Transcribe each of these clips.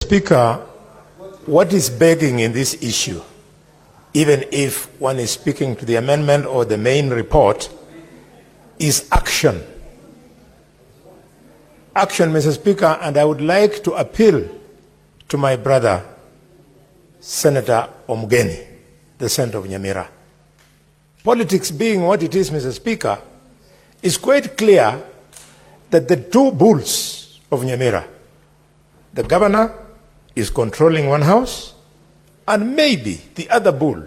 Speaker, what is begging in this issue, even if one is speaking to the amendment or the main report, is action. Action, Mr. Speaker, and I would like to appeal to my brother, Senator Omugeni, the Senator of Nyamira. Politics being what it is, Mr. Speaker, it's quite clear that the two bulls of Nyamira, the governor is controlling one house, and maybe the other bull,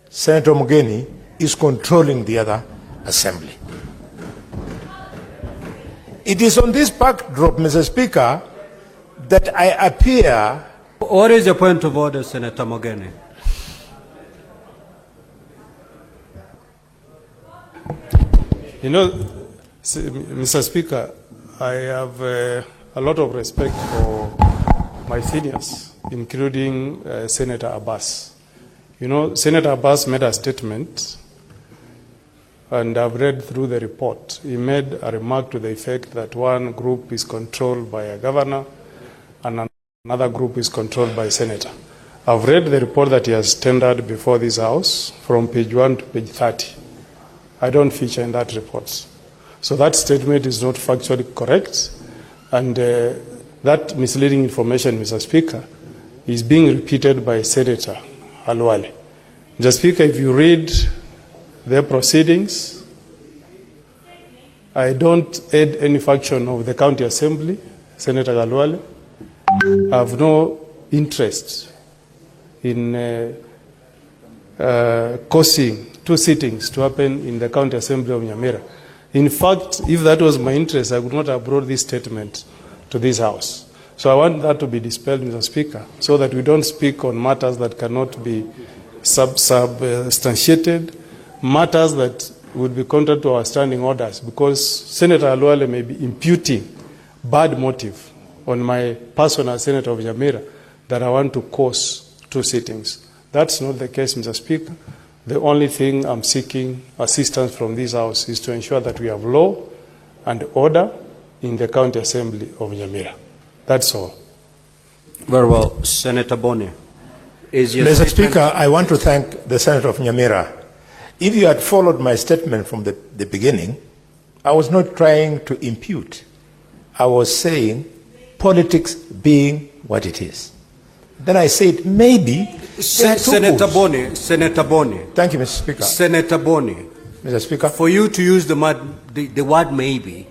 Senator Omugeni, is controlling the other assembly. It is on this backdrop, Mr. Speaker, that I appear. What is your point of order, Senator Omugeni? You know, Mr. Speaker, I have a lot of respect for my seniors, including Senator Abbas. You know, Senator Abbas made a statement, and I've read through the report. He made a remark to the effect that one group is controlled by a governor and another group is controlled by a senator. I've read the report that he has tendered before this House from page 1 to page 30. I don't feature in that report. So that statement is not factually correct, and that misleading information, Mr. Speaker, is being repeated by Senator Khalwale. Mr. Speaker, if you read their proceedings, I don't aid any faction of the County Assembly, Senator Khalwale. I have no interest in causing two sittings to happen in the County Assembly of Nyamira. In fact, if that was my interest, I would not have brought this statement to this House. So I want that to be dispelled, Mr. Speaker, so that we don't speak on matters that cannot be substantiated, matters that would be contrary to our standing orders, because Senator Khalwale may be imputing bad motive on my personal Senator of Nyamira that I want to cause two sittings. That's not the case, Mr. Speaker. The only thing I'm seeking assistance from this House is to ensure that we have law and order in the County Assembly of Nyamira. That's all. Very well. Senator Boni. Mr. Speaker, I want to thank the Senator of Nyamira. If you had followed my statement from the beginning, I was not trying to impute. I was saying politics being what it is. Then I said maybe Senator Boni. Thank you, Mr. Speaker. Senator Boni. Mr. Speaker. For you to use the word maybe,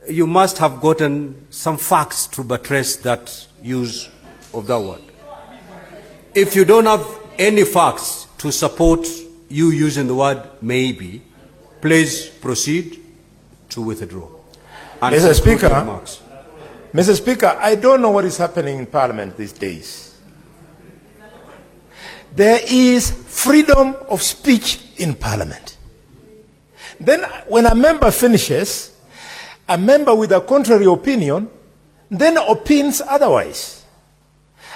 you must have gotten some facts to buttress that use of that word. If you don't have any facts to support you using the word maybe, please proceed to withdraw. Mr. Speaker, Mr. Speaker, I don't know what is happening in Parliament these days. There is freedom of speech in Parliament. Then when a member finishes, a member with a contrary opinion then opines otherwise.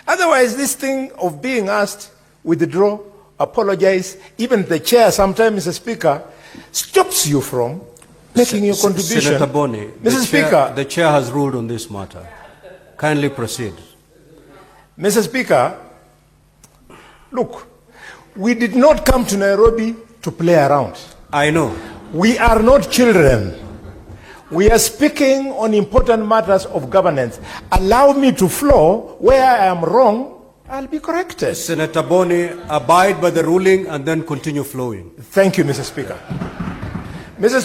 Otherwise, this thing of being asked, withdraw, apologize, even the chair sometimes, Mr. Speaker, stops you from making your contribution. Senator Boni, Mr. Speaker, the chair has ruled on this matter. Kindly proceed. Mr. Speaker, look, we did not come to Nairobi to play around. I know. We are not children. We are speaking on important matters of governance. Allow me to flow. Where I am wrong, I'll be corrected. Senator Boni, abide by the ruling and then continue flowing. Thank you, Mr. Speaker. Mr.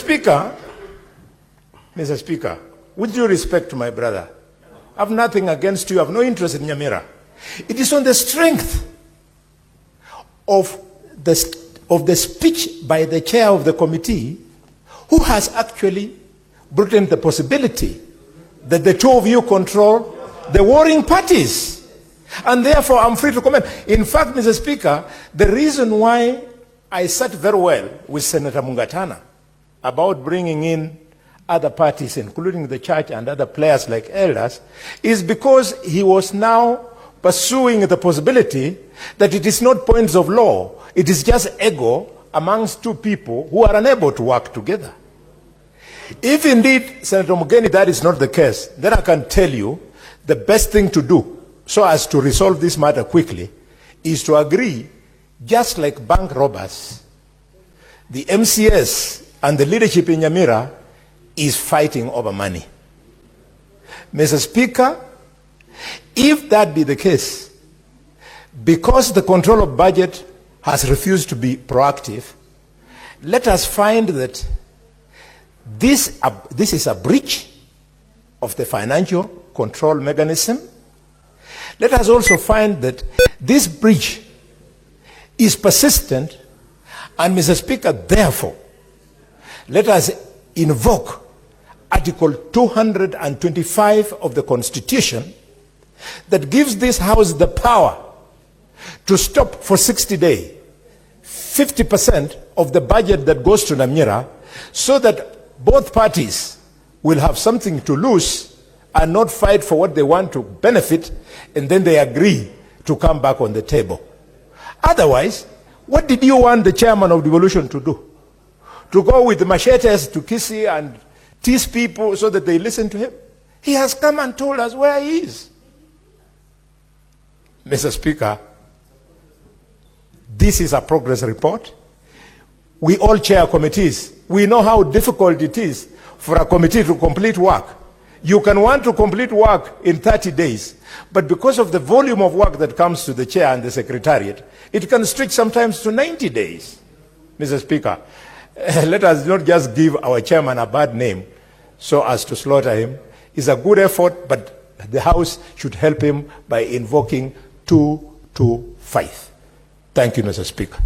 Speaker, with due respect to my brother, I have nothing against you. I have no interest in Nyamira. It is on the strength of the speech by the chair of the committee who has actually brought in the possibility that the two of you control the warring parties. And therefore, I'm free to comment. In fact, Mr. Speaker, the reason why I sat very well with Senator Mungatana about bringing in other parties, including the church and other players like elders, is because he was now pursuing the possibility that it is not points of law, it is just ego amongst two people who are unable to work together. If indeed, Senator Omugeni, that is not the case, then I can tell you the best thing to do so as to resolve this matter quickly is to agree, just like bank robbers, the MCS and the leadership in Nyamira is fighting over money. Mr. Speaker, if that be the case, because the control of budget has refused to be proactive, let us find that this is a breach of the financial control mechanism. Let us also find that this breach is persistent, and Mr. Speaker, therefore, let us invoke Article 225 of the Constitution that gives this House the power to stop for 60 days 50% of the budget that goes to Nyamira, so that both parties will have something to lose and not fight for what they want to benefit, and then they agree to come back on the table. Otherwise, what did you want the chairman of devolution to do? To go with the machetes to Kisii and tease people so that they listen to him? He has come and told us where he is. Mr. Speaker, this is a progress report. We all chair committees. We know how difficult it is for a committee to complete work. You can want to complete work in 30 days, but because of the volume of work that comes to the chair and the secretariat, it can stretch sometimes to 90 days. Mr. Speaker, let us not just give our chairman a bad name so as to slaughter him. It's a good effort, but the House should help him by invoking 225. Thank you, Mr. Speaker.